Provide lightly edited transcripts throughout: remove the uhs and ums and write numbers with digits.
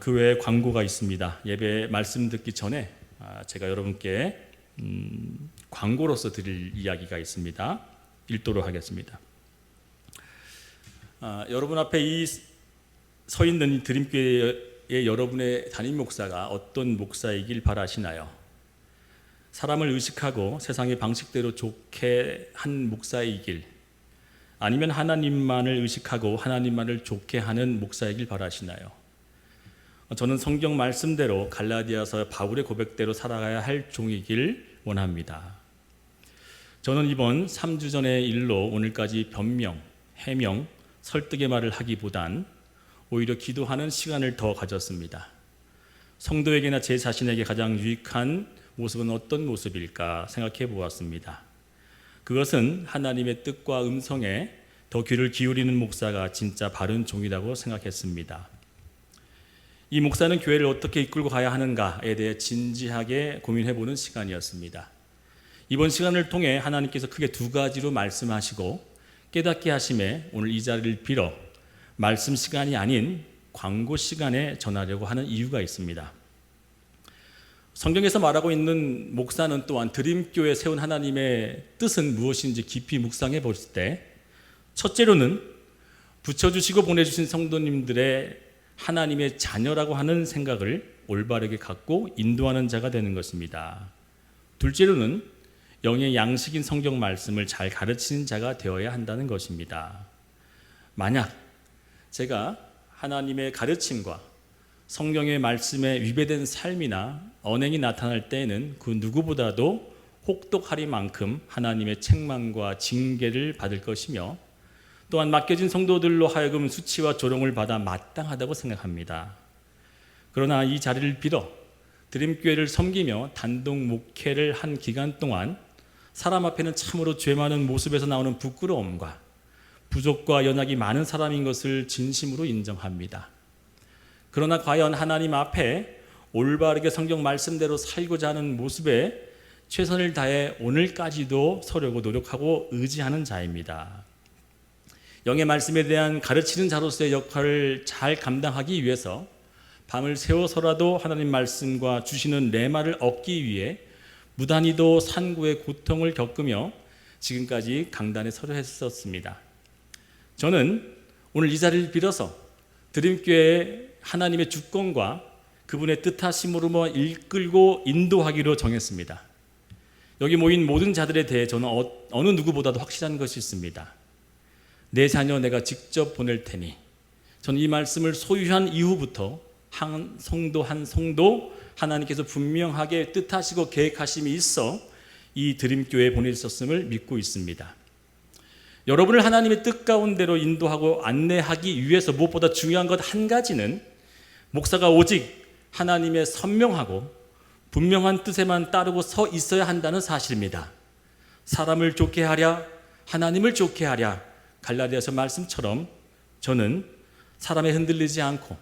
그 외에 광고가 있습니다. 예배 말씀 듣기 전에 제가 여러분께 광고로서 드릴 이야기가 있습니다. 읽도록 하겠습니다. 여러분 앞에 이 서 있는 이 드림교회의 여러분의 담임 목사가 어떤 목사이길 바라시나요? 사람을 의식하고 세상의 방식대로 좋게 한 목사이길, 아니면 하나님만을 의식하고 하나님만을 좋게 하는 목사이길 바라시나요? 저는 성경 말씀대로 갈라디아서 바울의 고백대로 살아가야 할 종이길 원합니다. 저는 이번 3주 전의 일로 오늘까지 변명, 해명, 설득의 말을 하기보단 오히려 기도하는 시간을 더 가졌습니다. 성도에게나 제 자신에게 가장 유익한 모습은 어떤 모습일까 생각해 보았습니다. 그것은 하나님의 뜻과 음성에 더 귀를 기울이는 목사가 진짜 바른 종이라고 생각했습니다. 이 목사는 교회를 어떻게 이끌고 가야 하는가에 대해 진지하게 고민해보는 시간이었습니다. 이번 시간을 통해 하나님께서 크게 두 가지로 말씀하시고 깨닫게 하심에 오늘 이 자리를 빌어 말씀 시간이 아닌 광고 시간에 전하려고 하는 이유가 있습니다. 성경에서 말하고 있는 목사는 또한 드림교회에 세운 하나님의 뜻은 무엇인지 깊이 묵상해 볼 때, 첫째로는 붙여주시고 보내주신 성도님들의 하나님의 자녀라고 하는 생각을 올바르게 갖고 인도하는 자가 되는 것입니다. 둘째로는 영의 양식인 성경 말씀을 잘 가르치는 자가 되어야 한다는 것입니다. 만약 제가 하나님의 가르침과 성경의 말씀에 위배된 삶이나 언행이 나타날 때에는 그 누구보다도 혹독하리만큼 하나님의 책망과 징계를 받을 것이며, 또한 맡겨진 성도들로 하여금 수치와 조롱을 받아 마땅하다고 생각합니다. 그러나 이 자리를 빌어 드림교회를 섬기며 단독 목회를 한 기간 동안 사람 앞에는 참으로 죄 많은 모습에서 나오는 부끄러움과 부족과 연약이 많은 사람인 것을 진심으로 인정합니다. 그러나 과연 하나님 앞에 올바르게 성경 말씀대로 살고자 하는 모습에 최선을 다해 오늘까지도 서려고 노력하고 의지하는 자입니다. 영의 말씀에 대한 가르치는 자로서의 역할을 잘 감당하기 위해서 밤을 새워서라도 하나님 말씀과 주시는 레마를 얻기 위해 무단히도 산고의 고통을 겪으며 지금까지 강단에 서려 했었습니다. 저는 오늘 이 자리를 빌어서 드림교회의 하나님의 주권과 그분의 뜻하심으로 이끌고 인도하기로 정했습니다. 여기 모인 모든 자들에 대해 저는 어느 누구보다도 확실한 것이 있습니다. 내 자녀 내가 직접 보낼 테니, 저는 이 말씀을 소유한 이후부터 한 성도 하나님께서 분명하게 뜻하시고 계획하심이 있어 이 드림교회에 보내셨음을 믿고 있습니다. 여러분을 하나님의 뜻 가운데로 인도하고 안내하기 위해서 무엇보다 중요한 것 한 가지는 목사가 오직 하나님의 선명하고 분명한 뜻에만 따르고 서 있어야 한다는 사실입니다. 사람을 좋게 하랴 하나님을 좋게 하랴 갈라디아서 말씀처럼 저는 사람에 흔들리지 않고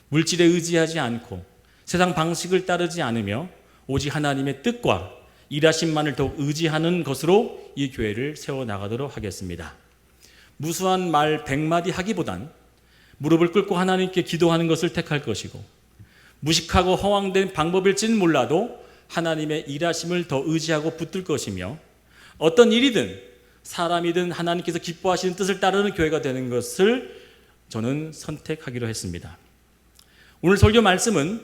물질에 의지하지 않고 세상 방식을 따르지 않으며 오직 하나님의 뜻과 일하심만을 더욱 의지하는 것으로 이 교회를 세워나가도록 하겠습니다. 무수한 말 100마디 하기보단 무릎을 꿇고 하나님께 기도하는 것을 택할 것이고, 무식하고 허황된 방법일지는 몰라도 하나님의 일하심을 더 의지하고 붙들 것이며, 어떤 일이든 사람이든 하나님께서 기뻐하시는 뜻을 따르는 교회가 되는 것을 저는 선택하기로 했습니다. 오늘 설교 말씀은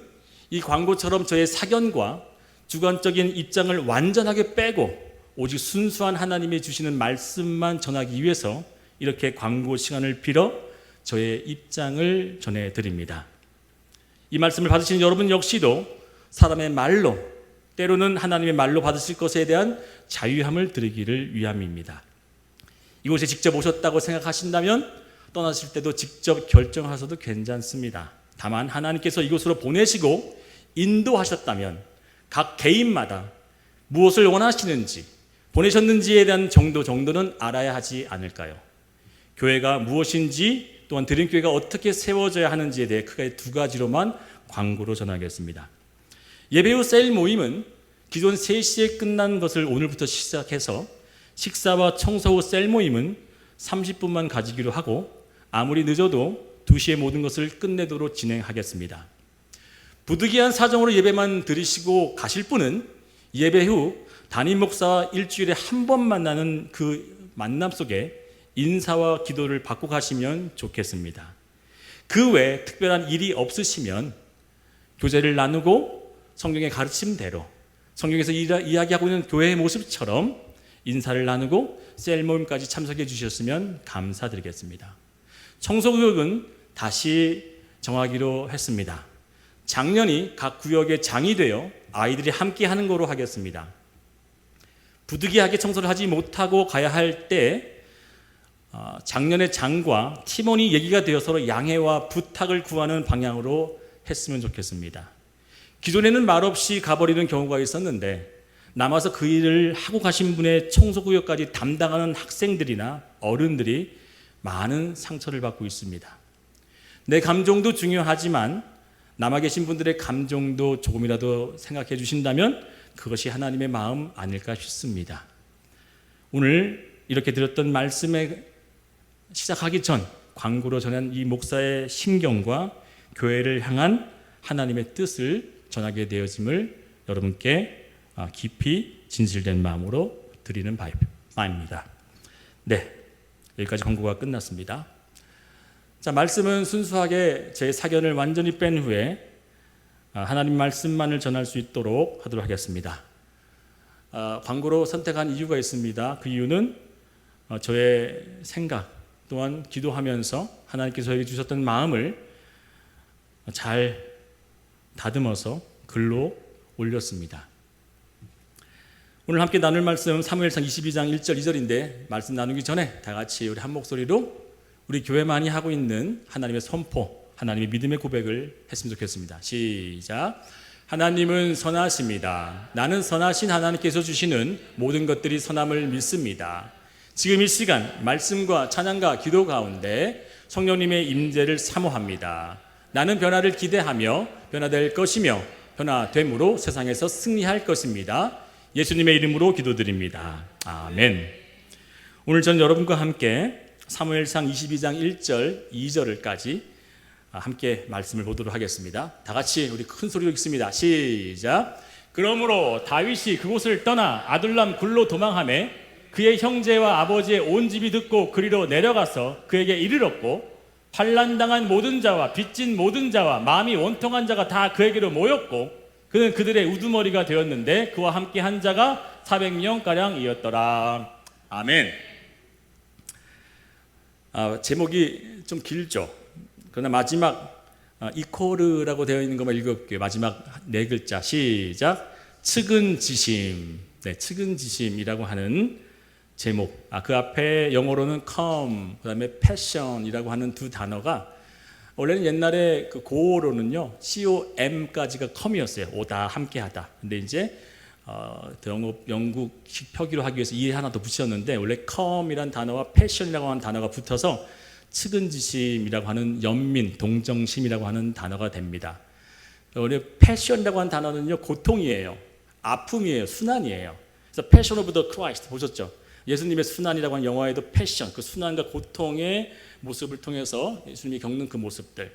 이 광고처럼 저의 사견과 주관적인 입장을 완전하게 빼고 오직 순수한 하나님이 주시는 말씀만 전하기 위해서 이렇게 광고 시간을 빌어 저의 입장을 전해드립니다. 이 말씀을 받으시는 여러분 역시도 사람의 말로, 때로는 하나님의 말로 받으실 것에 대한 자유함을 드리기를 위함입니다. 이곳에 직접 오셨다고 생각하신다면 떠나실 때도 직접 결정하셔도 괜찮습니다. 다만 하나님께서 이곳으로 보내시고 인도하셨다면 각 개인마다 무엇을 원하시는지, 보내셨는지에 대한 정도는 알아야 하지 않을까요? 교회가 무엇인지, 또한 드림교회가 어떻게 세워져야 하는지에 대해 크게 두 가지로만 광고로 전하겠습니다. 예배 후 셀 모임은 기존 3시에 끝난 것을 오늘부터 시작해서 식사와 청소 후 셀 모임은 30분만 가지기로 하고, 아무리 늦어도 2시에 모든 것을 끝내도록 진행하겠습니다. 부득이한 사정으로 예배만 드리시고 가실 분은 예배 후 담임 목사와 일주일에 한 번 만나는 그 만남 속에 인사와 기도를 받고 가시면 좋겠습니다. 그 외에 특별한 일이 없으시면 교제를 나누고 성경의 가르침대로 성경에서 이야기하고 있는 교회의 모습처럼 인사를 나누고 셀 모임까지 참석해 주셨으면 감사드리겠습니다. 청소구역은 다시 정하기로 했습니다. 장년이 각 구역의 장이 되어 아이들이 함께 하는 거로 하겠습니다. 부득이하게 청소를 하지 못하고 가야 할 때 작년의 장과 팀원이 얘기가 되어 서로 양해와 부탁을 구하는 방향으로 했으면 좋겠습니다. 기존에는 말없이 가버리는 경우가 있었는데 남아서 그 일을 하고 가신 분의 청소구역까지 담당하는 학생들이나 어른들이 많은 상처를 받고 있습니다. 내 감정도 중요하지만 남아 계신 분들의 감정도 조금이라도 생각해 주신다면 그것이 하나님의 마음 아닐까 싶습니다. 오늘 이렇게 드렸던 말씀에 시작하기 전 광고로 전한 이 목사의 심경과 교회를 향한 하나님의 뜻을 전하게 되어짐을 여러분께 깊이 진실된 마음으로 드리는 바입니다. 네, 여기까지 광고가 끝났습니다. 자, 말씀은 순수하게 제 사견을 완전히 뺀 후에 하나님 말씀만을 전할 수 있도록 하도록 하겠습니다. 광고로 선택한 이유가 있습니다. 그 이유는 저의 생각 또한 기도하면서 하나님께서 저에게 주셨던 마음을 잘 다듬어서 글로 올렸습니다. 오늘 함께 나눌 말씀 사무엘상 22장 1절 2절인데 말씀 나누기 전에 다 같이 우리 한 목소리로 우리 교회 많이 하고 있는 하나님의 선포, 하나님의 믿음의 고백을 했으면 좋겠습니다. 시작. 하나님은 선하십니다. 나는 선하신 하나님께서 주시는 모든 것들이 선함을 믿습니다. 지금 이 시간 말씀과 찬양과 기도 가운데 성령님의 임재를 사모합니다. 나는 변화를 기대하며 변화될 것이며 변화됨으로 세상에서 승리할 것입니다. 예수님의 이름으로 기도드립니다. 아멘. 오늘 전 여러분과 함께 사무엘상 22장 1절 2절까지 함께 말씀을 보도록 하겠습니다. 다 같이 우리 큰 소리로 읽습니다. 시작. 그러므로 다윗이 그곳을 떠나 아둘람 굴로 도망하매 그의 형제와 아버지의 온 집이 듣고 그리로 내려가서 그에게 이르렀고 환난당한 모든 자와 빚진 모든 자와 마음이 원통한 자가 다 그에게로 모였고 그는 그들의 우두머리가 되었는데 그와 함께 한 자가 400명가량이었더라. 아멘. 제목이 좀 길죠. 그러나 마지막 이코르라고 되어 있는 것만 읽어볼게요. 마지막 네 글자 시작. 측은지심. 네, 측은지심이라고 하는 제목. 그 앞에 영어로는 come, 그 다음에 passion이라고 하는 두 단어가 원래는 옛날에 그 고어로는요 com까지가 come이었어요. 오다, 함께하다. 근데 이제 영국식 표기로 하기 위해서 이 하나 더 붙였는데 원래 come이란 단어와 passion이라고 하는 단어가 붙어서 측은지심이라고 하는 연민, 동정심이라고 하는 단어가 됩니다. 원래 passion이라고 하는 단어는요 고통이에요. 아픔이에요. 순환이에요. 그래서 Passion of the Christ 보셨죠? 예수님의 순환이라고 하는 영화에도 패션, 그 순환과 고통의 모습을 통해서 예수님이 겪는 그 모습들.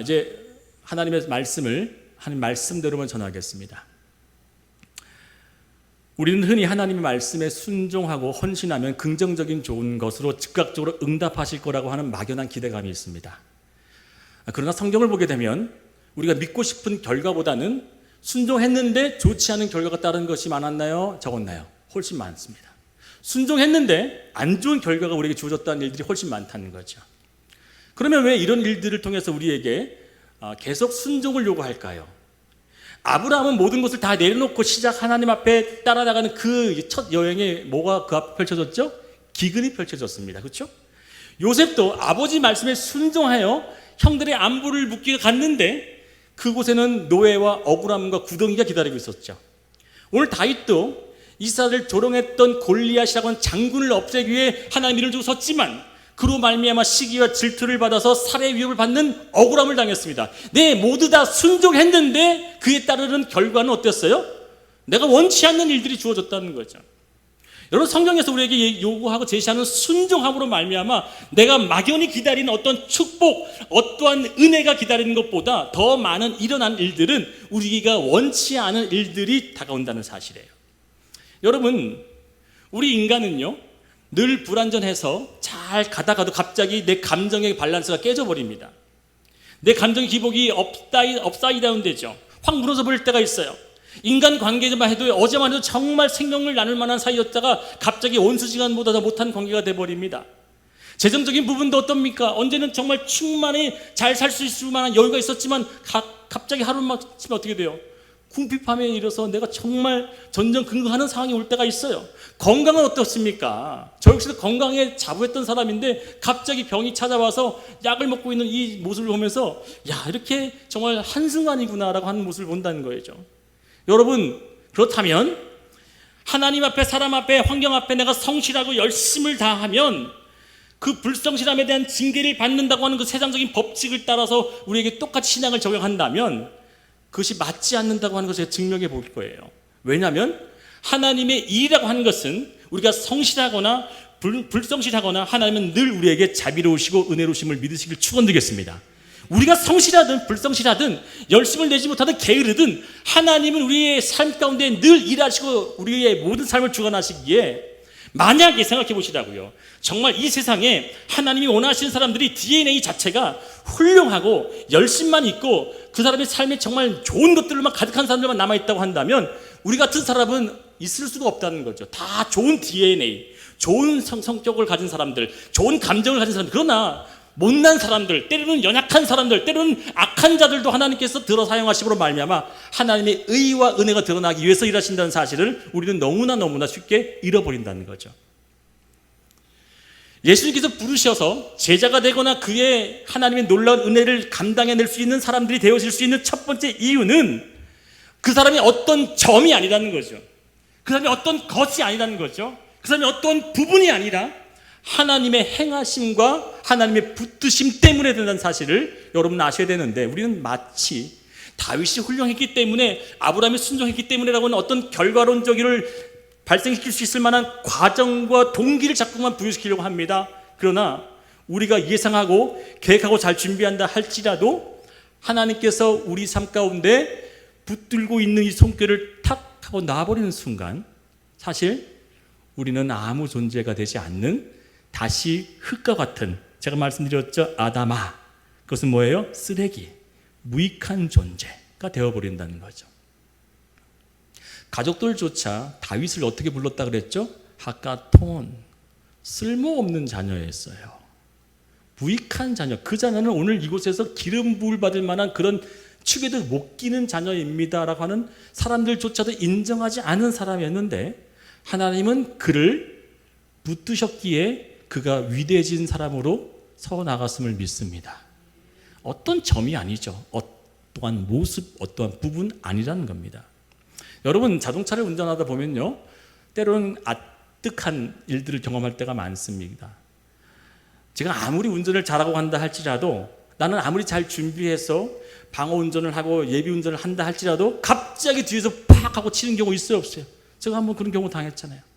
이제 하나님의 말씀을 하나님 말씀대로만 전하겠습니다. 우리는 흔히 하나님의 말씀에 순종하고 헌신하면 긍정적인 좋은 것으로 즉각적으로 응답하실 거라고 하는 막연한 기대감이 있습니다. 그러나 성경을 보게 되면 우리가 믿고 싶은 결과보다는 순종했는데 좋지 않은 결과가 따른 것이 많았나요? 적었나요? 훨씬 많습니다. 순종했는데 안 좋은 결과가 우리에게 주어졌다는 일들이 훨씬 많다는 거죠. 그러면 왜 이런 일들을 통해서 우리에게 계속 순종을 요구할까요? 아브라함은 모든 것을 다 내려놓고 시작 하나님 앞에 따라나가는 그 첫 여행에 뭐가 그 앞에 펼쳐졌죠? 기근이 펼쳐졌습니다. 그렇죠? 요셉도 아버지 말씀에 순종하여 형들의 안부를 묻기가 갔는데 그곳에는 노예와 억울함과 구덩이가 기다리고 있었죠. 오늘 다윗도 이스라엘을 조롱했던 골리앗이라고 하는 장군을 없애기 위해 하나님 이를 주고 섰지만 그로 말미암아 시기와 질투를 받아서 살해 위협을 받는 억울함을 당했습니다. 네, 모두 다 순종했는데 그에 따르는 결과는 어땠어요? 내가 원치 않는 일들이 주어졌다는 거죠. 여러분, 성경에서 우리에게 요구하고 제시하는 순종함으로 말미암아 내가 막연히 기다리는 어떤 축복, 어떠한 은혜가 기다리는 것보다 더 많은 일어난 일들은 우리가 원치 않은 일들이 다가온다는 사실이에요. 여러분, 우리 인간은요 늘 불완전해서 잘 가다가도 갑자기 내 감정의 밸런스가 깨져버립니다. 내 감정의 기복이 업사이드 다운 되죠. 확 무너져 버릴 때가 있어요. 인간 관계만 해도 어제만 해도 정말 생명을 나눌 만한 사이였다가 갑자기 온수지간보다 더 못한 관계가 돼버립니다. 재정적인 부분도 어떻습니까? 언제는 정말 충만히 잘 살 수 있을 만한 여유가 있었지만 갑자기 하루만 치면 어떻게 돼요? 궁핍함에 이르러서 내가 정말 전전긍긍하는 상황이 올 때가 있어요. 건강은 어떻습니까? 저 역시도 건강에 자부했던 사람인데 갑자기 병이 찾아와서 약을 먹고 있는 이 모습을 보면서 야, 이렇게 정말 한순간이구나라고 하는 모습을 본다는 거죠. 여러분, 그렇다면 하나님 앞에, 사람 앞에, 환경 앞에 내가 성실하고 열심을 다하면 그 불성실함에 대한 징계를 받는다고 하는 그 세상적인 법칙을 따라서 우리에게 똑같이 신앙을 적용한다면 그것이 맞지 않는다고 하는 것을 증명해 볼 거예요. 왜냐하면 하나님의 일이라고 하는 것은 우리가 성실하거나 불성실하거나 하나님은 늘 우리에게 자비로우시고 은혜로우심을 믿으시길 축원드리겠습니다. 우리가 성실하든 불성실하든 열심을 내지 못하든 게으르든 하나님은 우리의 삶 가운데 늘 일하시고 우리의 모든 삶을 주관하시기에, 만약에 생각해 보시라고요, 정말 이 세상에 하나님이 원하시는 사람들이 DNA 자체가 훌륭하고 열심만 있고 그 사람의 삶에 정말 좋은 것들만 가득한 사람들만 남아있다고 한다면 우리 같은 사람은 있을 수가 없다는 거죠. 다 좋은 DNA, 좋은 성격을 가진 사람들, 좋은 감정을 가진 사람들, 그러나 못난 사람들, 때로는 연약한 사람들, 때로는 악한 자들도 하나님께서 들어 사용하심으로 말미암아 하나님의 의와 은혜가 드러나기 위해서 일하신다는 사실을 우리는 너무나 쉽게 잃어버린다는 거죠. 예수님께서 부르셔서 제자가 되거나 그의 하나님의 놀라운 은혜를 감당해낼 수 있는 사람들이 되어질 수 있는 첫 번째 이유는 그 사람이 어떤 점이 아니라는 거죠. 그 사람이 어떤 것이 아니라는 거죠. 그 사람이 어떤 부분이 아니라 하나님의 행하심과 하나님의 붙드심 때문에 된다는 사실을 여러분 아셔야 되는데, 우리는 마치 다윗이 훌륭했기 때문에, 아브라함이 순종했기 때문에라고 하는 어떤 결과론적을 발생시킬 수 있을 만한 과정과 동기를 자꾸만 부여시키려고 합니다. 그러나 우리가 예상하고 계획하고 잘 준비한다 할지라도 하나님께서 우리 삶 가운데 붙들고 있는 이 손길을 탁 하고 놔버리는 순간 사실 우리는 아무 존재가 되지 않는 다시 흙과 같은, 제가 말씀드렸죠, 아담아, 그것은 뭐예요? 쓰레기, 무익한 존재가 되어버린다는 거죠. 가족들조차 다윗을 어떻게 불렀다 그랬죠? 하카톤, 쓸모없는 자녀였어요. 무익한 자녀. 그 자녀는 오늘 이곳에서 기름 부을 받을 만한 그런 축에도 못 끼는 자녀입니다라고 하는 사람들조차도 인정하지 않은 사람이었는데 하나님은 그를 붙드셨기에 그가 위대해진 사람으로 서 나갔음을 믿습니다. 어떤 점이 아니죠. 어떠한 모습, 어떠한 부분 아니라는 겁니다. 여러분, 자동차를 운전하다 보면요, 때로는 아득한 일들을 경험할 때가 많습니다. 제가 아무리 운전을 잘하고 한다 할지라도, 나는 아무리 잘 준비해서 방어 운전을 하고 예비 운전을 한다 할지라도 갑자기 뒤에서 팍 하고 치는 경우 있어요, 없어요? 제가 한번 그런 경우 당했잖아요.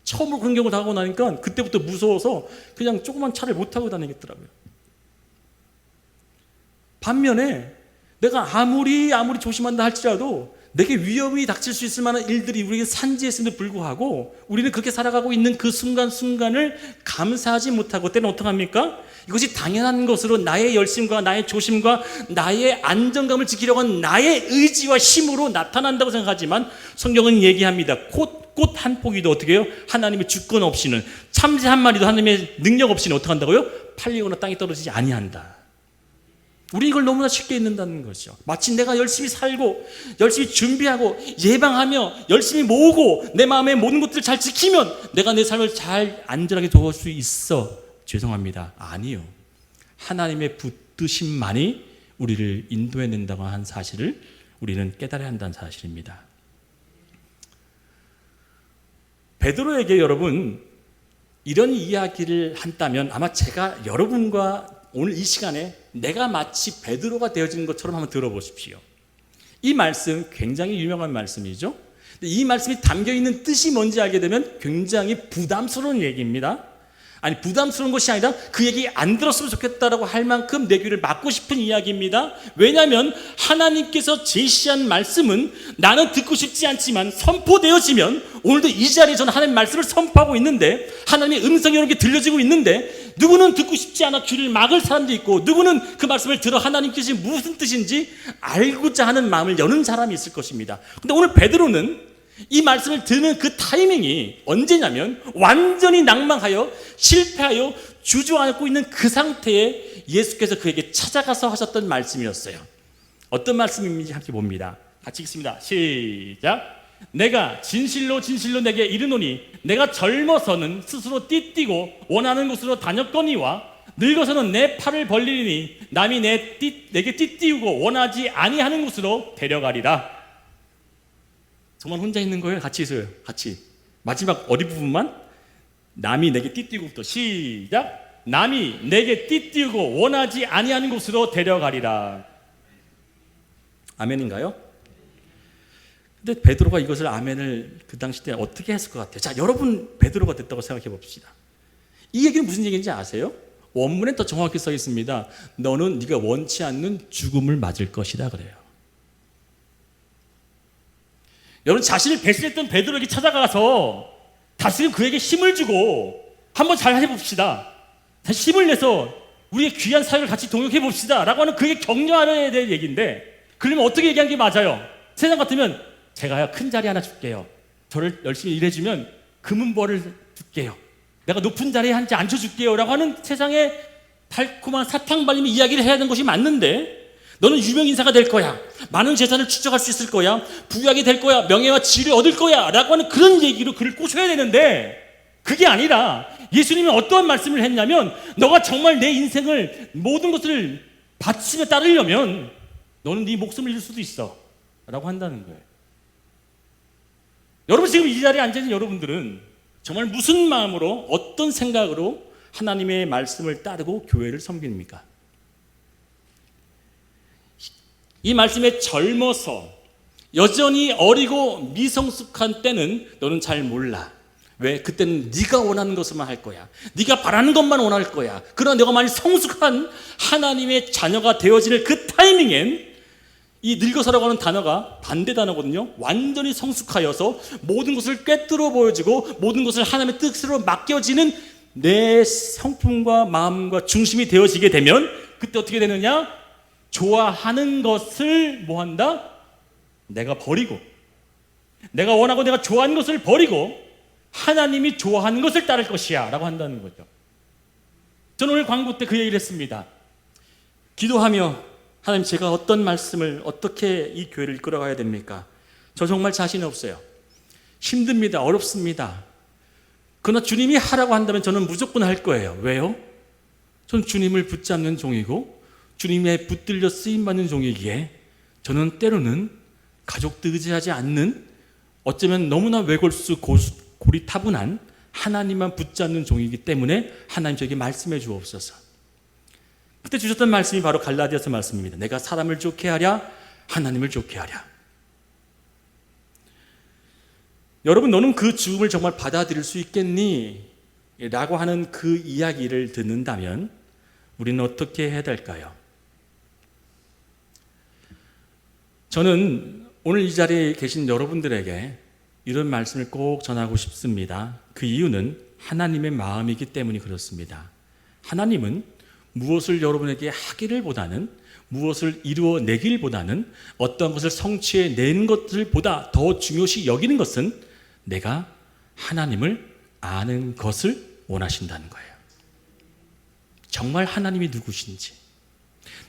처음으로 그런 경우 당하고 나니까 그때부터 무서워서 그냥 조그만 차를 못 타고 다니겠더라고요. 반면에 내가 아무리 조심한다 할지라도 내게 위험이 닥칠 수 있을 만한 일들이 우리에게 산지했음에도 불구하고 우리는 그렇게 살아가고 있는 그 순간순간을 감사하지 못하고 때는 어떡합니까? 이것이 당연한 것으로 나의 열심과 나의 조심과 나의 안정감을 지키려고 하는 나의 의지와 힘으로 나타난다고 생각하지만 성경은 얘기합니다. 꽃 한 포기도 어떻게 해요? 하나님의 주권 없이는, 참새 한 마리도 하나님의 능력 없이는 어떻게 한다고요? 팔리거나 땅에 떨어지지 아니한다. 우리 이걸 너무나 쉽게 잊는다는 거죠. 마치 내가 열심히 살고 열심히 준비하고 예방하며 열심히 모으고 내 마음의 모든 것들을 잘 지키면 내가 내 삶을 잘 안전하게 도울 수 있어. 죄송합니다. 아니요. 하나님의 붙드심만이 우리를 인도해낸다고 한 사실을 우리는 깨달아야 한다는 사실입니다. 베드로에게 여러분 이런 이야기를 한다면 아마 제가 여러분과 오늘 이 시간에 내가 마치 베드로가 되어진 것처럼 한번 들어보십시오. 이 말씀 굉장히 유명한 말씀이죠. 근데 이 말씀이 담겨있는 뜻이 뭔지 알게 되면 굉장히 부담스러운 얘기입니다. 아니, 부담스러운 것이 아니라 그 얘기 안 들었으면 좋겠다라고 할 만큼 내 귀를 막고 싶은 이야기입니다. 왜냐하면 하나님께서 제시한 말씀은 나는 듣고 싶지 않지만 선포되어지면, 오늘도 이 자리에 저는 하나님의 말씀을 선포하고 있는데, 하나님의 음성이 여러분께 들려지고 있는데, 누구는 듣고 싶지 않아 귀를 막을 사람도 있고, 누구는 그 말씀을 들어 하나님께서 무슨 뜻인지 알고자 하는 마음을 여는 사람이 있을 것입니다. 근데 오늘 베드로는 이 말씀을 듣는 그 타이밍이 언제냐면, 완전히 낭망하여 실패하여 주저앉고 있는 그 상태에 예수께서 그에게 찾아가서 하셨던 말씀이었어요. 어떤 말씀인지 함께 봅니다. 같이 읽습니다. 시작. 내가 진실로 진실로 내게 이르노니 내가 젊어서는 스스로 띠띠고 원하는 곳으로 다녔거니와 늙어서는 내 팔을 벌리니 남이 내게 띠띠우고 원하지 아니하는 곳으로 데려가리라. 정말 혼자 있는 거예요? 같이 있어요. 같이. 마지막 어디 부분만? 남이 내게 띠띠우고부터 시작. 남이 내게 띠띠우고 원하지 아니하는 곳으로 데려가리라. 아멘인가요? 근데 베드로가 이것을 아멘을 그 당시 때 어떻게 했을 것 같아요? 자, 여러분 베드로가 됐다고 생각해 봅시다. 이 얘기는 무슨 얘기인지 아세요? 원문에 더 정확히 써 있습니다. 너는 네가 원치 않는 죽음을 맞을 것이다 그래요. 여러분, 자신을 배신했던 베드로에게 찾아가서 다시금 그에게 힘을 주고 한번 잘 해봅시다. 다시 힘을 내서 우리의 귀한 사역을 같이 동역해 봅시다 라고 하는 그에게 격려하려야 될 얘기인데, 그러면 어떻게 얘기하는 게 맞아요? 세상 같으면 제가요 큰 자리 하나 줄게요. 저를 열심히 일해주면 금은벌을 줄게요. 내가 높은 자리에 앉혀줄게요 라고 하는 세상에 달콤한 사탕 발림의 이야기를 해야 하는 것이 맞는데, 너는 유명인사가 될 거야, 많은 재산을 축적할 수 있을 거야, 부유하게 될 거야, 명예와 지위를 얻을 거야 라고 하는 그런 얘기로 그를 꼬셔야 되는데, 그게 아니라 예수님은 어떠한 말씀을 했냐면, 너가 정말 내 인생을 모든 것을 바치며 따르려면 너는 네 목숨을 잃을 수도 있어 라고 한다는 거예요. 여러분, 지금 이 자리에 앉아있는 여러분들은 정말 무슨 마음으로, 어떤 생각으로 하나님의 말씀을 따르고 교회를 섬깁니까? 이 말씀에 젊어서 여전히 어리고 미성숙한 때는 너는 잘 몰라. 왜? 그때는 네가 원하는 것만 할 거야. 네가 바라는 것만 원할 거야. 그러나 내가 많이 성숙한 하나님의 자녀가 되어지는 그 타이밍엔, 이 늙어서라고 하는 단어가 반대 단어거든요. 완전히 성숙하여서 모든 것을 꿰뚫어 보여지고 모든 것을 하나님의 뜻으로 맡겨지는 내 성품과 마음과 중심이 되어지게 되면, 그때 어떻게 되느냐? 좋아하는 것을 뭐 한다? 내가 버리고, 내가 원하고 내가 좋아하는 것을 버리고 하나님이 좋아하는 것을 따를 것이야 라고 한다는 거죠. 저는 오늘 광고 때 그 얘기를 했습니다. 기도하며, 하나님, 제가 어떤 말씀을, 어떻게 이 교회를 이끌어가야 됩니까? 저 정말 자신이 없어요. 힘듭니다. 어렵습니다. 그러나 주님이 하라고 한다면 저는 무조건 할 거예요. 왜요? 전 주님을 붙잡는 종이고 주님의 붙들려 쓰임받는 종이기에, 저는 때로는 가족도 의지하지 않는, 어쩌면 너무나 외골수 고리타분한 하나님만 붙잡는 종이기 때문에 하나님 저에게 말씀해 주옵소서. 그때 주셨던 말씀이 바로 갈라디아서 말씀입니다. 내가 사람을 좋게 하랴 하나님을 좋게 하랴. 여러분, 너는 그 죽음을 정말 받아들일 수 있겠니? 라고 하는 그 이야기를 듣는다면 우리는 어떻게 해야 될까요? 저는 오늘 이 자리에 계신 여러분들에게 이런 말씀을 꼭 전하고 싶습니다. 그 이유는 하나님의 마음이기 때문이 그렇습니다. 하나님은 무엇을 여러분에게 하기를 보다는, 무엇을 이루어내길 보다는, 어떤 것을 성취해낸 것들보다 더 중요시 여기는 것은 내가 하나님을 아는 것을 원하신다는 거예요. 정말 하나님이 누구신지,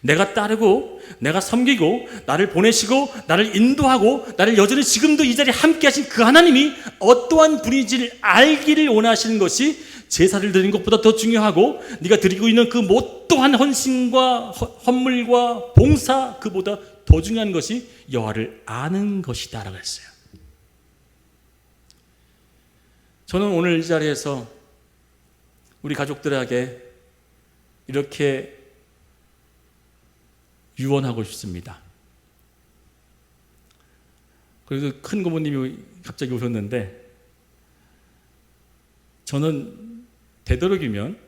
내가 따르고 내가 섬기고 나를 보내시고 나를 인도하고 나를 여전히 지금도 이 자리에 함께 하신 그 하나님이 어떠한 분인지를 알기를 원하시는 것이 제사를 드리는 것보다 더 중요하고, 네가 드리고 있는 그 못도한 헌신과 헌물과 봉사, 그보다 더 중요한 것이 여호와를 아는 것이다 라고 했어요. 저는 오늘 이 자리에서 우리 가족들에게 이렇게 유언하고 싶습니다. 그래서 큰 고모님이 갑자기 오셨는데, 저는 되도록이면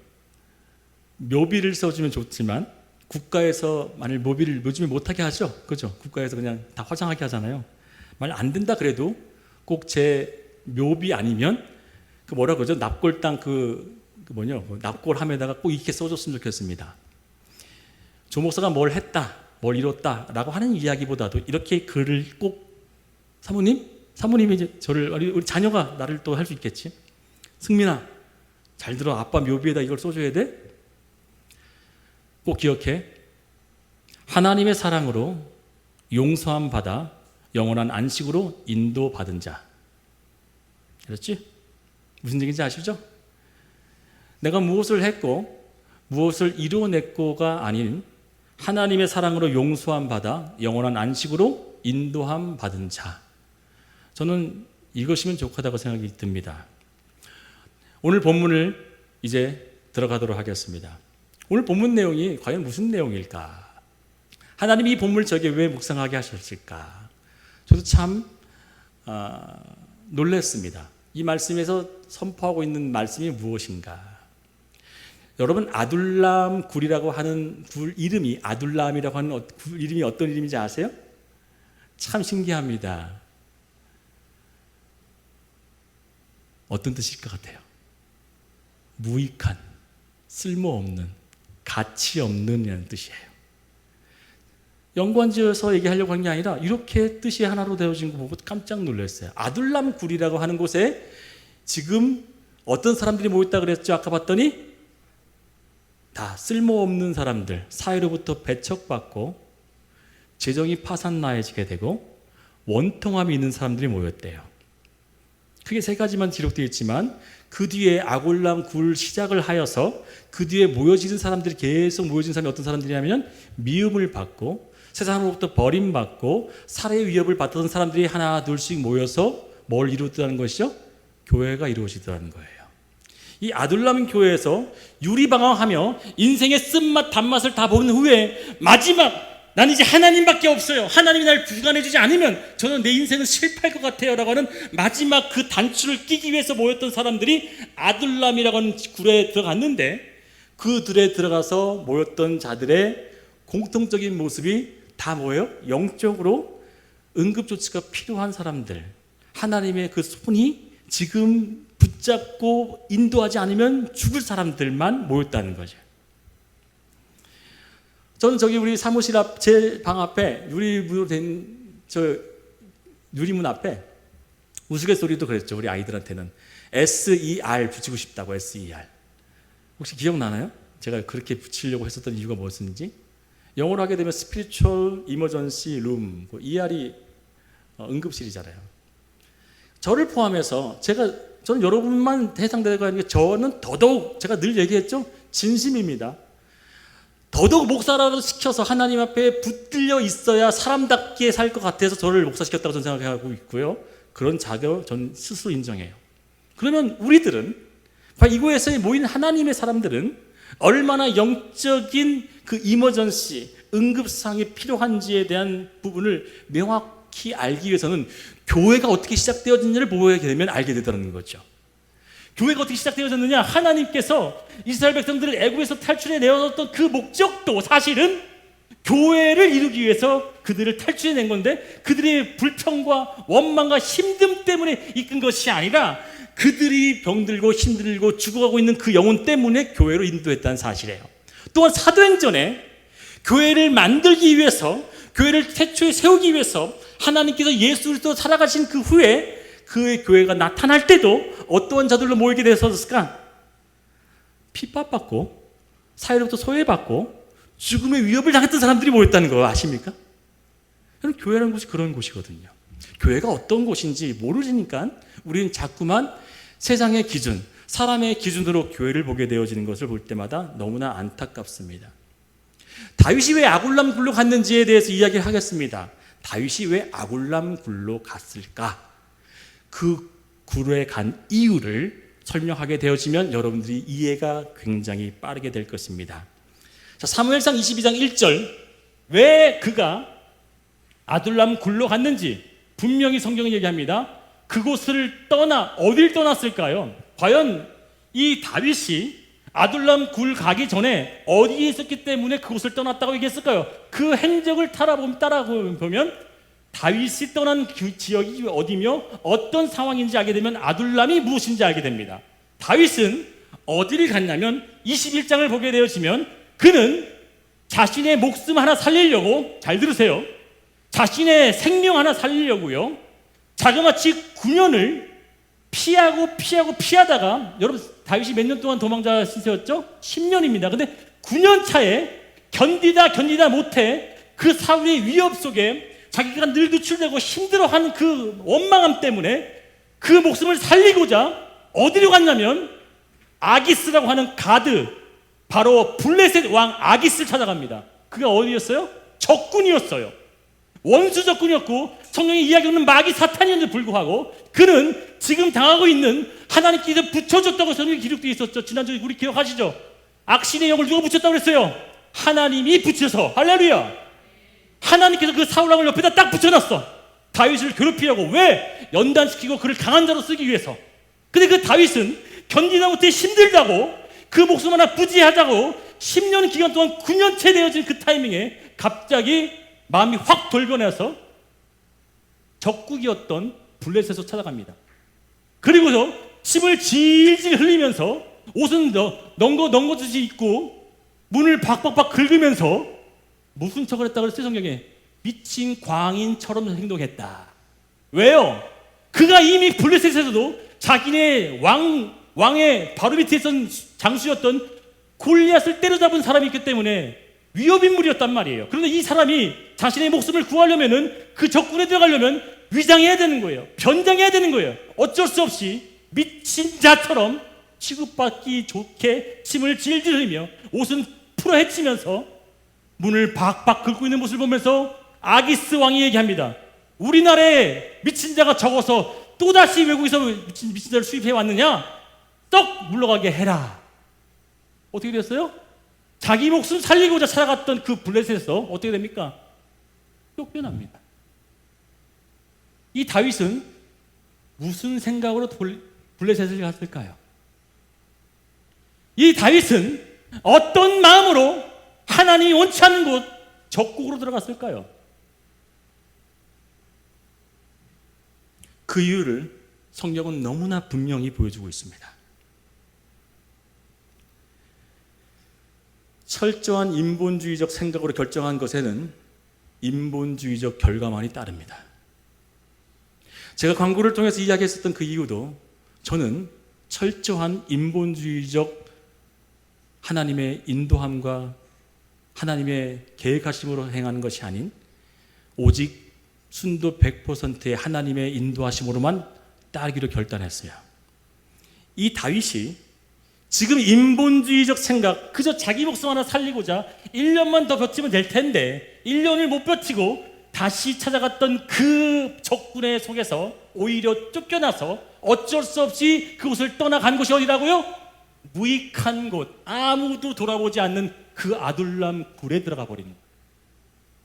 묘비를 써주면 좋지만 국가에서 만일 묘비를 요즘에 못하게 하죠. 그죠? 국가에서 그냥 다 화장하게 하잖아요. 만약 안 된다 그래도 꼭 제 묘비 아니면 그 뭐라 그러죠? 납골당 납골함에다가 꼭 이렇게 써줬으면 좋겠습니다. 조 목사가 뭘 했다, 뭘 이뤘다라고 하는 이야기보다도 이렇게 글을 꼭 사모님이 이제 저를, 우리 자녀가 나를 또 할 수 있겠지. 승민아, 잘 들어. 아빠 묘비에다 이걸 써줘야 돼. 꼭 기억해. 하나님의 사랑으로 용서함 받아 영원한 안식으로 인도받은 자. 알았지? 무슨 얘기인지 아시죠? 내가 무엇을 했고 무엇을 이루어냈고가 아닌 하나님의 사랑으로 용서함 받아 영원한 안식으로 인도함 받은 자. 저는 이것이면 족하다고 생각이 듭니다. 오늘 본문을 이제 들어가도록 하겠습니다. 오늘 본문 내용이 과연 무슨 내용일까? 하나님이 이 본문을 저에게 왜 묵상하게 하셨을까? 저도 참 놀랐습니다. 이 말씀에서 선포하고 있는 말씀이 무엇인가? 여러분, 아둘람 굴이라고 하는 굴 이름이, 아둘람이라고 하는 굴 이름이 어떤 이름인지 아세요? 참 신기합니다. 어떤 뜻일 것 같아요? 무익한, 쓸모없는, 가치 없는 이라는 뜻이에요. 연관지어서 얘기하려고 하는 게 아니라 이렇게 뜻이 하나로 되어진 거 보고 깜짝 놀랐어요. 아둘람 굴이라고 하는 곳에 지금 어떤 사람들이 모였다 그랬죠? 아까 봤더니 다 쓸모없는 사람들, 사회로부터 배척받고 재정이 파산나해지게 되고 원통함이 있는 사람들이 모였대요. 크게 세 가지만 기록되어 있지만 그 뒤에 아골람 굴 시작을 하여서 그 뒤에 모여지는 사람들이 계속 모여진 사람이 어떤 사람들이냐면 미움을 받고 세상으로부터 버림받고 살해의 위협을 받던 사람들이 하나 둘씩 모여서 뭘 이루었다는 것이죠? 교회가 이루어지더라는 거예요. 이 아둘람 교회에서 유리방황하며 인생의 쓴맛 단맛을 다 본 후에 마지막, 나는 이제 하나님밖에 없어요, 하나님이 날 구원해주지 않으면 저는 내 인생은 실패할 것 같아요 라고 하는 마지막 그 단추를 끼기 위해서 모였던 사람들이 아둘람이라고 하는 굴에 들어갔는데, 그 들에 들어가서 모였던 자들의 공통적인 모습이 다 뭐예요? 영적으로 응급조치가 필요한 사람들, 하나님의 그 손이 지금 붙잡고 인도하지 않으면 죽을 사람들만 모였다는 거죠. 저는 저기 우리 사무실 앞, 제 방 앞에 유리문으로 된 저 유리문 앞에 우스갯소리도 그랬죠. 우리 아이들한테는 SER 붙이고 싶다고. SER 혹시 기억나나요? 제가 그렇게 붙이려고 했었던 이유가 무엇인지. 영어로 하게 되면 Spiritual Emergency Room, ER이 응급실이잖아요. 저를 포함해서 저는 여러분만 해당되고 하는 게, 저는 더더욱 제가 늘 얘기했죠. 진심입니다. 더더욱 목사라도 시켜서 하나님 앞에 붙들려 있어야 사람답게 살 것 같아서 저를 목사시켰다고 저는 생각하고 있고요. 그런 자격을 전 스스로 인정해요. 그러면 우리들은, 이곳에 모인 하나님의 사람들은 얼마나 영적인 그 이머전시, 응급상이 필요한지에 대한 부분을 명확히 알기 위해서는 교회가 어떻게 시작되어졌는지를 보게 되면 알게 되더라는 거죠. 교회가 어떻게 시작되어졌느냐? 하나님께서 이스라엘 백성들을 애굽에서 탈출해 내어줬던 그 목적도 사실은 교회를 이루기 위해서 그들을 탈출해낸 건데, 그들의 불평과 원망과 힘듦 때문에 이끈 것이 아니라 그들이 병들고 힘들고 죽어가고 있는 그 영혼 때문에 교회로 인도했다는 사실이에요. 또한 사도행전에 교회를 만들기 위해서, 교회를 태초에 세우기 위해서 하나님께서 예수 그리스도 살아가신 그 후에 그의 교회가 나타날 때도 어떠한 자들로 모이게 되었을까? 핍박받고 사회로부터 소외받고 죽음의 위협을 당했던 사람들이 모였다는 거 아십니까? 여러분, 교회라는 곳이 그런 곳이거든요. 교회가 어떤 곳인지 모르니까 우리는 자꾸만 세상의 기준, 사람의 기준으로 교회를 보게 되어지는 것을 볼 때마다 너무나 안타깝습니다. 다윗이 왜 아굴람 굴로 갔는지에 대해서 이야기를 하겠습니다. 다윗이 왜 아굴람 굴로 갔을까? 그 굴에 간 이유를 설명하게 되어지면 여러분들이 이해가 굉장히 빠르게 될 것입니다. 자, 사무엘상 22장 1절, 왜 그가 아둘람 굴로 갔는지 분명히 성경이 얘기합니다. 그곳을 떠나 어딜 떠났을까요? 과연 이 다윗이 아둘람 굴 가기 전에 어디에 있었기 때문에 그곳을 떠났다고 얘기했을까요? 그 행적을 따라보면 다윗이 떠난 그 지역이 어디며 어떤 상황인지 알게 되면 아둘람이 무엇인지 알게 됩니다. 다윗은 어디를 갔냐면 21장을 보게 되어지면 그는 자신의 목숨 하나 살리려고, 잘 들으세요, 자신의 생명 하나 살리려고요, 자그마치 9년을 피하다가, 여러분 다윗이 몇 년 동안 도망자 시세였죠? 10년입니다. 근데 9년 차에 견디다 못해 그 사울의 위협 속에 자기가 늘 노출되고 힘들어하는 그 원망함 때문에 그 목숨을 살리고자 어디로 갔냐면 아기스라고 하는 가드, 바로 블레셋 왕 아기스를 찾아갑니다. 그가 어디였어요? 적군이었어요. 원수 적군이었고 성경의 이야기는 마귀 사탄이었는데 불구하고 그는 지금 당하고 있는 하나님께서 붙여줬다고 성경에 기록되어 있었죠. 지난주에 우리 기억하시죠? 악신의 영을 누가 붙였다고 그랬어요? 하나님이 붙여서. 할렐루야. 하나님께서 그 사울 왕을 옆에다 딱 붙여놨어. 다윗을 괴롭히려고. 왜? 연단시키고 그를 강한 자로 쓰기 위해서. 근데 그 다윗은 견디다 못해 힘들다고, 그 목숨 하나 부지하자고 10년 기간 동안 9년째 되어진 그 타이밍에 갑자기 마음이 확 돌변해서 적국이었던 블레셋으로 찾아갑니다. 그리고서 침을 질질 흘리면서 옷은 넝거듯이 입고 문을 박박박 긁으면서 무슨 척을 했다고 그랬어요? 성경에 미친 광인처럼 행동했다. 왜요? 그가 이미 블레셋에서도 자기네 왕의 바로 밑에 있던 장수였던 골리앗을 때려잡은 사람이 있기 때문에 위협인물이었단 말이에요. 그런데 이 사람이 자신의 목숨을 구하려면은, 그 적군에 들어가려면 위장해야 되는 거예요. 변장해야 되는 거예요. 어쩔 수 없이 미친 자처럼 취급받기 좋게 침을 질질 흘리며 옷은 풀어 헤치면서 문을 박박 긁고 있는 모습을 보면서 아기스 왕이 얘기합니다. 우리나라에 미친 자가 적어서 또다시 외국에서 미친 자를 수입해 왔느냐? 썩 물러가게 해라. 어떻게 됐어요? 자기 목숨 살리고자 찾아갔던 그 블레셋에서 어떻게 됩니까? 쫓겨납니다. 이 다윗은 무슨 생각으로 블레셋을 갔을까요? 이 다윗은 어떤 마음으로 하나님이 원치 않는 곳 적국으로 들어갔을까요? 그 이유를 성경은 너무나 분명히 보여주고 있습니다. 철저한 인본주의적 생각으로 결정한 것에는 인본주의적 결과만이 따릅니다. 제가 광고를 통해서 이야기했었던 그 이유도 저는 철저한 인본주의적 하나님의 인도함과 하나님의 계획하심으로 행하는 것이 아닌 오직 순도 100%의 하나님의 인도하심으로만 따르기로 결단했어요. 이 다윗이 지금 인본주의적 생각, 그저 자기 목숨 하나 살리고자 1년만 더 버티면 될 텐데 1년을 못 버티고 다시 찾아갔던 그 적군의 속에서 오히려 쫓겨나서 어쩔 수 없이 그곳을 떠나간 곳이 어디라고요? 무익한 곳, 아무도 돌아보지 않는 그 아둘람 굴에 들어가 버리는 거예요.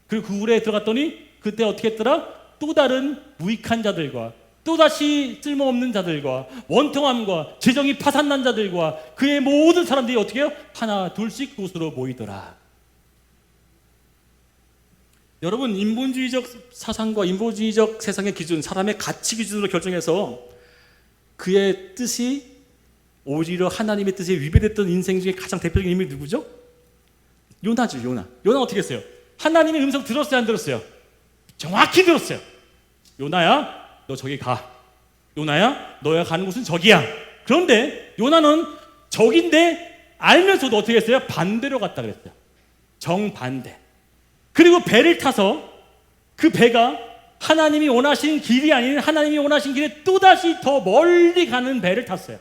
그리고 그 굴에 들어갔더니 그때 어떻게 했더라? 또 다른 무익한 자들과 또다시 쓸모없는 자들과 원통함과 재정이 파산난 자들과 그의 모든 사람들이 어떻게 해요? 하나 둘씩 그곳으로 모이더라. 여러분, 인본주의적 사상과 인본주의적 세상의 기준, 사람의 가치 기준으로 결정해서 그의 뜻이 오히려 하나님의 뜻에 위배됐던 인생 중에 가장 대표적인 인물이 누구죠? 요나죠. 요나 어떻게 했어요? 하나님의 음성 들었어요, 안 들었어요? 정확히 들었어요. 요나야, 너 저기 가. 요나야, 너야 가는 곳은 저기야. 그런데 요나는 저긴데 알면서도 어떻게 했어요? 반대로 갔다 그랬어요. 정반대. 그리고 배를 타서 그 배가 하나님이 원하신 길이 아닌 하나님이 원하신 길에 또다시 더 멀리 가는 배를 탔어요.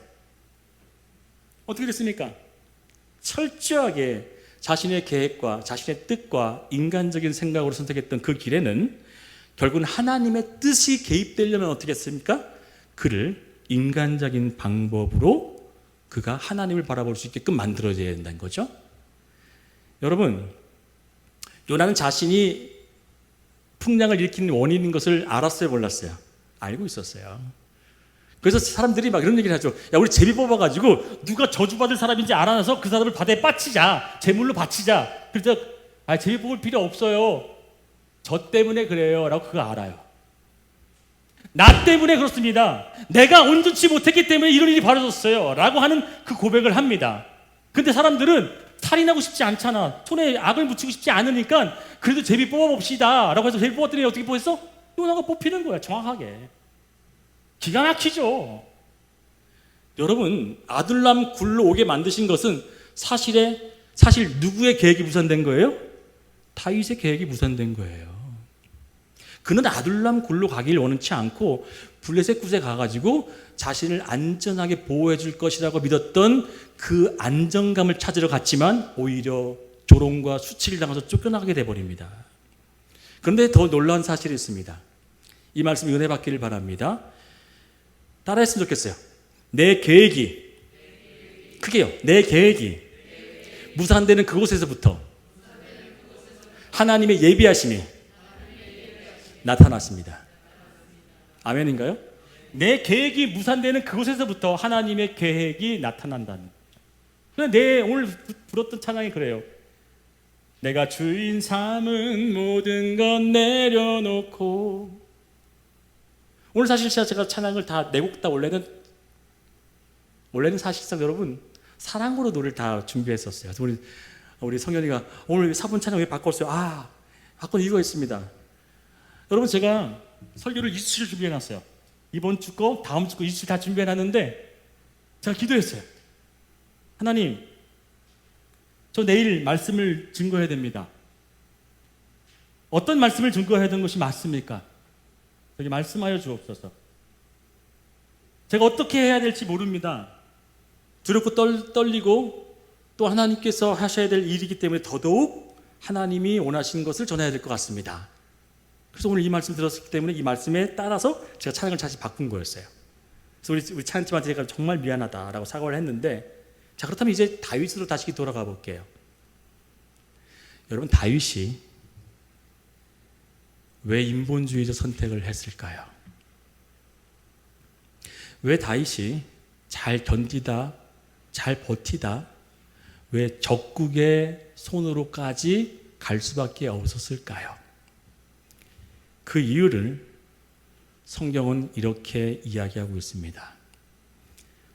어떻게 됐습니까? 철저하게 자신의 계획과 자신의 뜻과 인간적인 생각으로 선택했던 그 길에는 결국은 하나님의 뜻이 개입되려면 어떻게 했습니까? 그를 인간적인 방법으로 그가 하나님을 바라볼 수 있게끔 만들어져야 된다는 거죠. 여러분, 요나는 자신이 풍랑을 일으키는 원인인 것을 알았어요, 몰랐어요? 알고 있었어요. 그래서 사람들이 막 이런 얘기를 하죠. 야, 우리 제비 뽑아가지고 누가 저주받을 사람인지 알아서 그 사람을 바다에 빠치자, 제물로 바치자. 그래서 제비 뽑을 필요 없어요, 저 때문에 그래요 라고 그거 알아요. 나 때문에 그렇습니다, 내가 온전치 못했기 때문에 이런 일이 벌어졌어요 라고 하는 그 고백을 합니다. 근데 사람들은 살인하고 싶지 않잖아, 손에 악을 묻히고 싶지 않으니까 그래도 제비 뽑아봅시다 라고 해서 제비 뽑았더니 어떻게 뽑았어? 요나가 뽑히는 거야, 정확하게. 기가 막히죠. 여러분, 아둘람 굴로 오게 만드신 것은 사실 누구의 계획이 무산된 거예요? 다윗의 계획이 무산된 거예요. 그는 아둘람 굴로 가길 원치 않고 블레셋 굿에 가가지고 자신을 안전하게 보호해 줄 것이라고 믿었던 그 안정감을 찾으러 갔지만 오히려 조롱과 수치를 당해서 쫓겨나게 돼버립니다. 그런데 더 놀라운 사실이 있습니다. 이 말씀 은혜 받기를 바랍니다. 따라했으면 좋겠어요. 내 계획이, 크게요, 내 계획이 무산되는 그곳에서부터 하나님의 예비하심이 나타났습니다. 아멘인가요? 내 계획이 무산되는 그곳에서부터 하나님의 계획이 나타난다는. 근데 오늘 불었던 찬양이 그래요. 내가 주인 삼은 모든 건 내려놓고. 오늘 사실 제가 찬양을 다 네 곡 다 원래는 사실상 여러분 사랑으로 노래를 다 준비했었어요. 그래서 우리 성현이가 오늘 사분 찬양 왜 바꿨어요? 바꾼 이유가 있습니다. 여러분, 제가 설교를 27일 준비해놨어요. 이번 주 거, 다음 주 거 27일 다 준비해놨는데 제가 기도했어요. 하나님, 저 내일 말씀을 증거해야 됩니다. 어떤 말씀을 증거해야 되는 것이 맞습니까? 여기 말씀하여 주옵소서. 제가 어떻게 해야 될지 모릅니다. 두렵고 떨리고 또 하나님께서 하셔야 될 일이기 때문에 더더욱 하나님이 원하시는 것을 전해야 될 것 같습니다. 그래서 오늘 이 말씀 들었기 때문에 이 말씀에 따라서 제가 찬양을 다시 바꾼 거였어요. 그래서 우리 찬양팀한테 제가 정말 미안하다라고 사과를 했는데, 자, 그렇다면 이제 다윗으로 다시 돌아가 볼게요. 여러분, 다윗이 왜 인본주의적 선택을 했을까요? 왜 다윗이 잘 견디다, 잘 버티다, 왜 적국의 손으로까지 갈 수밖에 없었을까요? 그 이유를 성경은 이렇게 이야기하고 있습니다.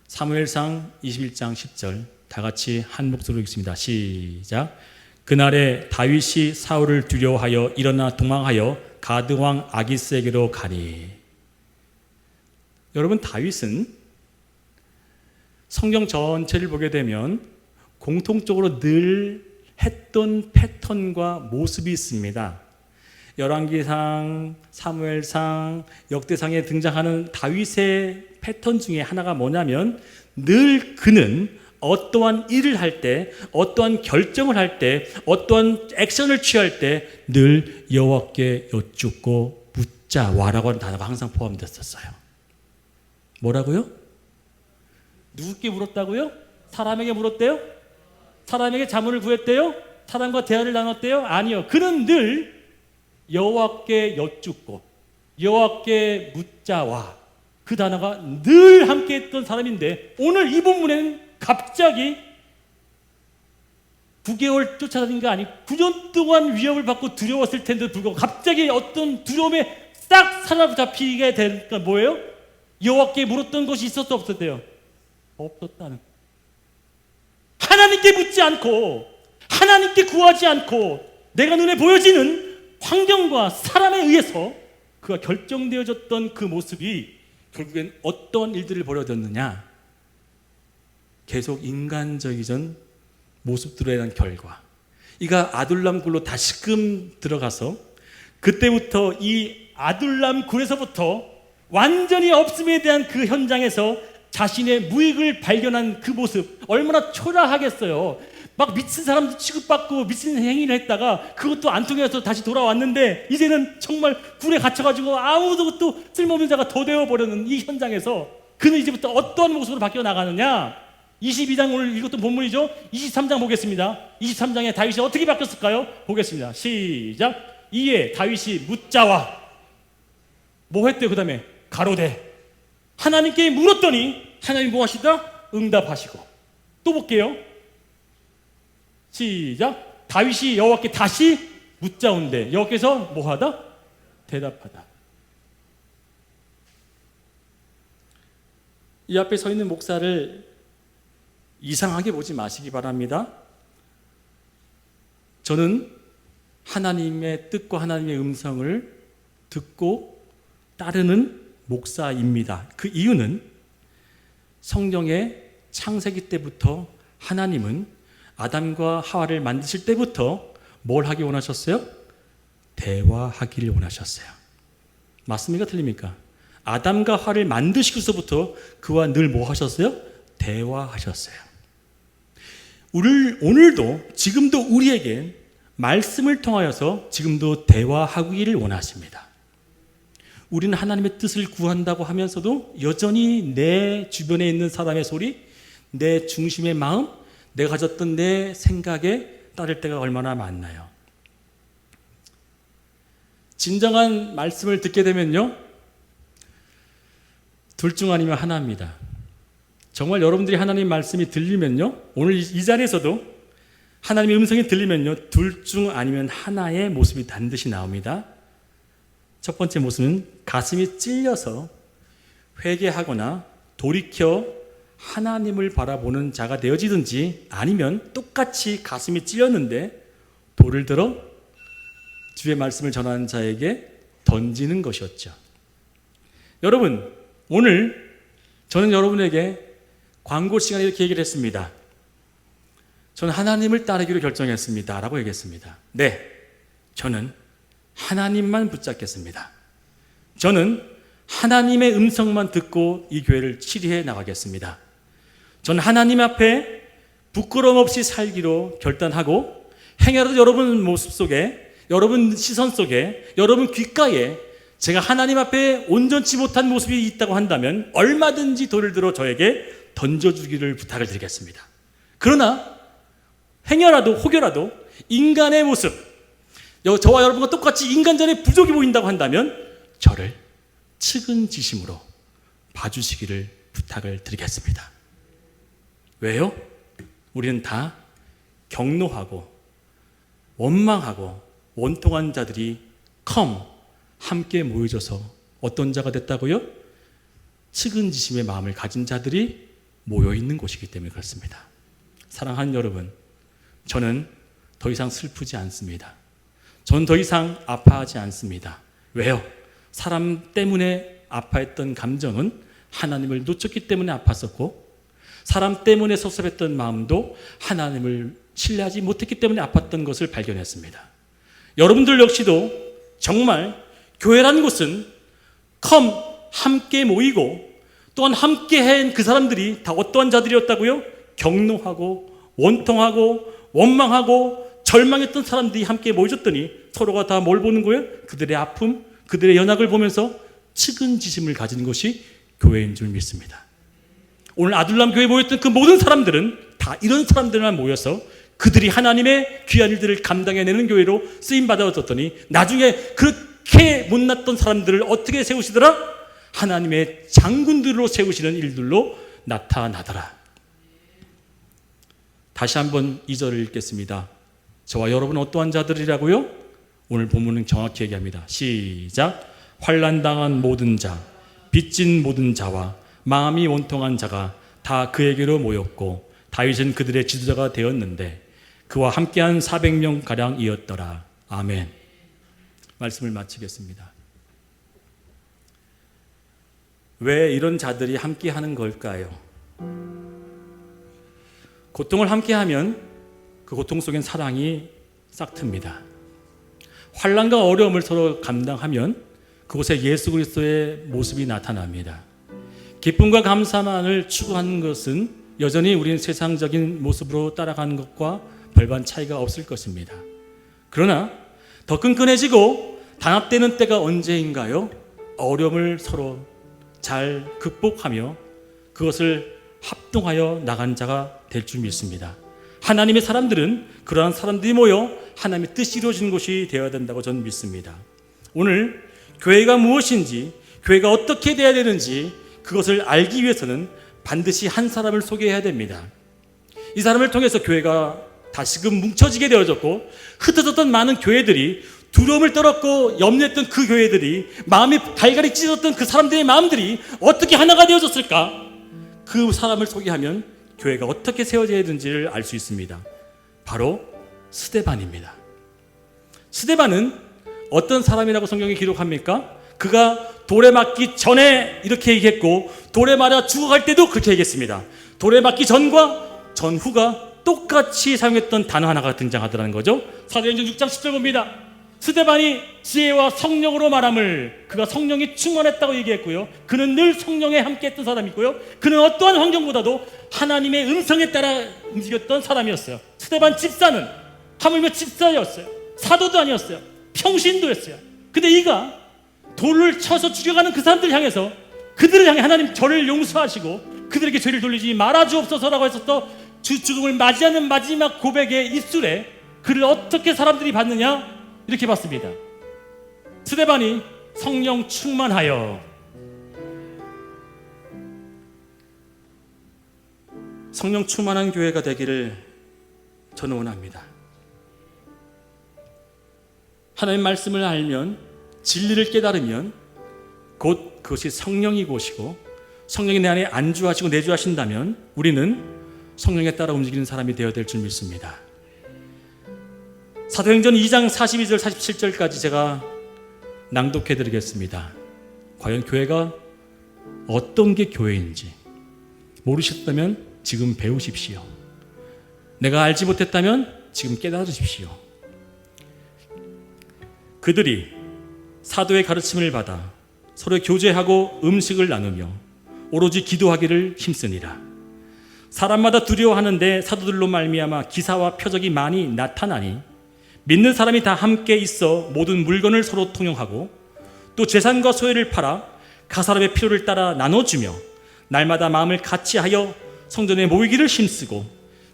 사무엘상 21장 10절 다 같이 한 목소리로 읽습니다. 시작. 그날에 다윗이 사울을 두려워하여 일어나 도망하여 가드왕 아기스에게로 가니. 여러분, 다윗은 성경 전체를 보게 되면 공통적으로 늘 했던 패턴과 모습이 있습니다. 열왕기상, 사무엘상, 역대상에 등장하는 다윗의 패턴 중에 하나가 뭐냐면 늘 그는 어떠한 일을 할 때, 어떠한 결정을 할 때, 어떠한 액션을 취할 때 늘 여호와께 여쭙고 묻자와라고 하는 단어가 항상 포함됐었어요. 뭐라고요? 누구께 물었다고요? 사람에게 물었대요? 사람에게 자문을 구했대요? 사람과 대화를 나눴대요? 아니요. 그는 늘 여호와께 여쭙고 여호와께 묻자와, 그 단어가 늘 함께했던 사람인데, 오늘 이 본문에는 갑자기 9개월 쫓아다닌 게 아니고 9년 동안 위협을 받고 두려웠을 텐데도 불구하고 갑자기 어떤 두려움에 싹 사로잡히게 되니까 뭐예요? 여호와께 물었던 것이 있었어, 없었대요? 없었다는. 하나님께 묻지 않고 하나님께 구하지 않고 내가 눈에 보여지는 환경과 사람에 의해서 그가 결정되어졌던 그 모습이 결국엔 어떤 일들을 벌여졌느냐? 계속 인간적이던 모습들에 대한 결과. 이가 아둘람 굴로 다시금 들어가서 그때부터 이 아둘람 굴에서부터 완전히 없음에 대한 그 현장에서 자신의 무익을 발견한 그 모습, 얼마나 초라하겠어요. 막 미친 사람도 취급받고 미친 행위를 했다가 그것도 안 통해서 다시 돌아왔는데 이제는 정말 굴에 갇혀가지고 아무도 또 쓸모없는 자가 더 되어버리는 이 현장에서 그는 이제부터 어떠한 모습으로 바뀌어 나가느냐? 22장 오늘 읽었던 본문이죠. 23장 보겠습니다. 23장에 다윗이 어떻게 바뀌었을까요? 보겠습니다. 시작. 이에 다윗이 묻자와 뭐 했대요? 그 다음에 가로되 하나님께 물었더니 하나님이 뭐 하시다? 응답하시고. 또 볼게요. 시작. 다윗이 여호와께 다시 묻자온대 여호와께서 뭐하다? 대답하다. 이 앞에 서 있는 목사를 이상하게 보지 마시기 바랍니다. 저는 하나님의 뜻과 하나님의 음성을 듣고 따르는 목사입니다. 그 이유는 성경의 창세기 때부터 하나님은 아담과 하와를 만드실 때부터 뭘 하기 원하셨어요? 대화하기를 원하셨어요. 맞습니까? 틀립니까? 아담과 하와를 만드시고서부터 그와 늘 뭐 하셨어요? 대화하셨어요. 오늘도 지금도 우리에게 말씀을 통하여서 지금도 대화하기를 원하십니다. 우리는 하나님의 뜻을 구한다고 하면서도 여전히 내 주변에 있는 사람의 소리, 내 중심의 마음, 내가 가졌던 내 생각에 따를 때가 얼마나 많나요? 진정한 말씀을 듣게 되면요, 둘 중 아니면 하나입니다. 정말 여러분들이 하나님 말씀이 들리면요, 오늘 이 자리에서도 하나님의 음성이 들리면요, 둘 중 아니면 하나의 모습이 반드시 나옵니다. 첫 번째 모습은 가슴이 찔려서 회개하거나 돌이켜 하나님을 바라보는 자가 되어지든지, 아니면 똑같이 가슴이 찔렸는데 돌을 들어 주의 말씀을 전하는 자에게 던지는 것이었죠. 여러분, 오늘 저는 여러분에게 광고 시간에 이렇게 얘기를 했습니다. 저는 하나님을 따르기로 결정했습니다 라고 얘기했습니다. 네, 저는 하나님만 붙잡겠습니다. 저는 하나님의 음성만 듣고 이 교회를 치리해 나가겠습니다. 저는 하나님 앞에 부끄러움 없이 살기로 결단하고, 행여라도 여러분 모습 속에, 여러분 시선 속에, 여러분 귓가에 제가 하나님 앞에 온전치 못한 모습이 있다고 한다면 얼마든지 돌을 들어 저에게 던져주기를 부탁을 드리겠습니다. 그러나 행여라도 혹여라도 인간의 모습, 저와 여러분과 똑같이 인간전에 부족이 보인다고 한다면 저를 측은지심으로 봐주시기를 부탁을 드리겠습니다. 왜요? 우리는 다 격노하고 원망하고 원통한 자들이 함께 모여져서 어떤 자가 됐다고요? 측은지심의 마음을 가진 자들이 모여있는 곳이기 때문에 그렇습니다. 사랑하는 여러분, 저는 더 이상 슬프지 않습니다. 저는 더 이상 아파하지 않습니다. 왜요? 사람 때문에 아파했던 감정은 하나님을 놓쳤기 때문에 아팠었고, 사람 때문에 섭섭했던 마음도 하나님을 신뢰하지 못했기 때문에 아팠던 것을 발견했습니다. 여러분들 역시도 정말 교회라는 곳은 함께 모이고, 또한 함께 한 그 사람들이 다 어떠한 자들이었다고요? 격노하고 원통하고 원망하고 절망했던 사람들이 함께 모여졌더니 서로가 다 뭘 보는 거예요? 그들의 아픔, 그들의 연약을 보면서 측은지심을 가진 것이 교회인 줄 믿습니다. 오늘 아둘람 교회에 모였던 그 모든 사람들은 다 이런 사람들만 모여서 그들이 하나님의 귀한 일들을 감당해내는 교회로 쓰임받아졌더니, 나중에 그렇게 못났던 사람들을 어떻게 세우시더라? 하나님의 장군들로 세우시는 일들로 나타나더라. 다시 한번 2절을 읽겠습니다. 저와 여러분은 어떠한 자들이라고요? 오늘 본문은 정확히 얘기합니다. 시작. 환난당한 모든 자, 빚진 모든 자와 마음이 원통한 자가 다 그에게로 모였고, 다윗은 그들의 지도자가 되었는데 그와 함께한 400명가량이었더라. 아멘. 말씀을 마치겠습니다. 왜 이런 자들이 함께하는 걸까요? 고통을 함께하면 그 고통 속엔 사랑이 싹틉니다. 환난과 어려움을 서로 감당하면 그곳에 예수 그리스도의 모습이 나타납니다. 기쁨과 감사만을 추구하는 것은 여전히 우리는 세상적인 모습으로 따라가는 것과 별반 차이가 없을 것입니다. 그러나 더 끈끈해지고 단합되는 때가 언제인가요? 어려움을 서로 잘 극복하며 그것을 합동하여 나간 자가 될 줄 믿습니다. 하나님의 사람들은 그러한 사람들이 모여 하나님의 뜻이 이루어지는 곳이 되어야 된다고 저는 믿습니다. 오늘 교회가 무엇인지, 교회가 어떻게 되어야 되는지 그것을 알기 위해서는 반드시 한 사람을 소개해야 됩니다. 이 사람을 통해서 교회가 다시금 뭉쳐지게 되어졌고, 흩어졌던 많은 교회들이, 두려움을 떨었고 염려했던 그 교회들이, 마음이 갈갈이 찢어졌던 그 사람들의 마음들이 어떻게 하나가 되어졌을까? 그 사람을 소개하면 교회가 어떻게 세워져야 되는지를 알 수 있습니다. 바로 스데반입니다. 스데반은 어떤 사람이라고 성경이 기록합니까? 그가 돌에 맞기 전에 이렇게 얘기했고, 돌에 맞아 죽어갈 때도 그렇게 얘기했습니다. 돌에 맞기 전과 전후가 똑같이 사용했던 단어 하나가 등장하더라는 거죠. 사도행전 6장 10절 봅니다. 스데반이 지혜와 성령으로 말함을, 그가 성령이 충만했다고 얘기했고요, 그는 늘 성령에 함께했던 사람이고요, 그는 어떠한 환경보다도 하나님의 음성에 따라 움직였던 사람이었어요. 스데반 집사는 하물며 집사였어요. 사도도 아니었어요. 평신도였어요. 근데 이가 돌을 쳐서 죽여가는 그 사람들을 향해서, 그들을 향해 하나님 저를 용서하시고 그들에게 죄를 돌리지 말아주옵소서라고 했었던 주 죽음을 맞이하는 마지막 고백의 입술에 그를 어떻게 사람들이 받느냐? 이렇게 봤습니다. 스데반이 성령 충만하여, 성령 충만한 교회가 되기를 저는 원합니다. 하나님 말씀을 알면, 진리를 깨달으면 곧 그것이 성령이 곳이고, 성령이 내 안에 안주하시고 내주하신다면 우리는 성령에 따라 움직이는 사람이 되어야 될 줄 믿습니다. 사도행전 2장 42절 47절까지 제가 낭독해 드리겠습니다. 과연 교회가 어떤 게 교회인지 모르셨다면 지금 배우십시오. 내가 알지 못했다면 지금 깨달으십시오. 그들이 사도의 가르침을 받아 서로 교제하고 음식을 나누며 오로지 기도하기를 힘쓰니라. 사람마다 두려워하는데 사도들로 말미암아 기사와 표적이 많이 나타나니 믿는 사람이 다 함께 있어 모든 물건을 서로 통용하고 또 재산과 소유를 팔아 각 사람의 필요를 따라 나눠주며 날마다 마음을 같이하여 성전에 모이기를 힘쓰고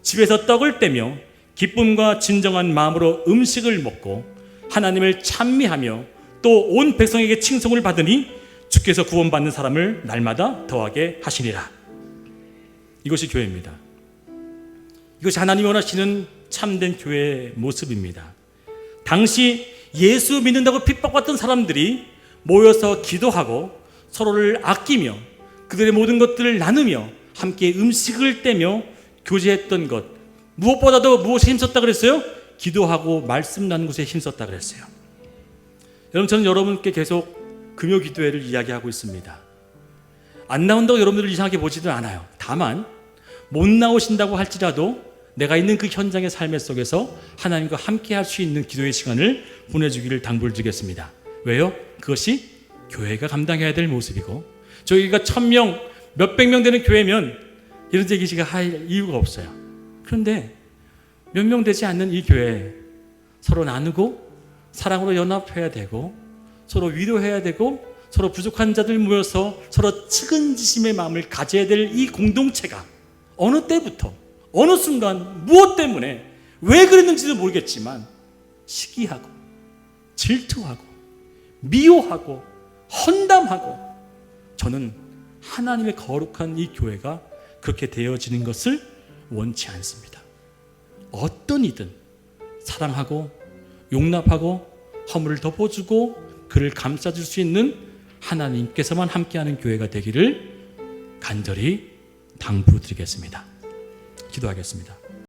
집에서 떡을 떼며 기쁨과 진정한 마음으로 음식을 먹고 하나님을 찬미하며 또 온 백성에게 칭송을 받으니 주께서 구원받는 사람을 날마다 더하게 하시니라. 이것이 교회입니다. 이것이 하나님이 원하시는 참된 교회의 모습입니다. 당시 예수 믿는다고 핍박받던 사람들이 모여서 기도하고 서로를 아끼며 그들의 모든 것들을 나누며 함께 음식을 떼며 교제했던 것, 무엇보다도 무엇에 힘썼다 그랬어요? 기도하고 말씀 나누는 것에 힘썼다 그랬어요. 여러분, 저는 여러분께 계속 금요 기도회를 이야기하고 있습니다. 안 나온다고 여러분들을 이상하게 보지도 않아요. 다만 못 나오신다고 할지라도 내가 있는 그 현장의 삶의 속에서 하나님과 함께 할 수 있는 기도의 시간을 보내주기를 당부를 드리겠습니다. 왜요? 그것이 교회가 감당해야 될 모습이고, 저희가 1000명, 몇백 명 되는 교회면 이런 얘기가 할 이유가 없어요. 그런데 몇 명 되지 않는 이 교회, 서로 나누고 사랑으로 연합해야 되고 서로 위로해야 되고 서로 부족한 자들 모여서 서로 측은지심의 마음을 가져야 될 이 공동체가 어느 때부터 어느 순간 무엇 때문에 왜 그랬는지도 모르겠지만 시기하고 질투하고 미워하고 헌담하고, 저는 하나님의 거룩한 이 교회가 그렇게 되어지는 것을 원치 않습니다. 어떤 이든 사랑하고 용납하고 허물을 덮어주고 그를 감싸줄 수 있는 하나님께서만 함께하는 교회가 되기를 간절히 당부드리겠습니다. 기도하겠습니다.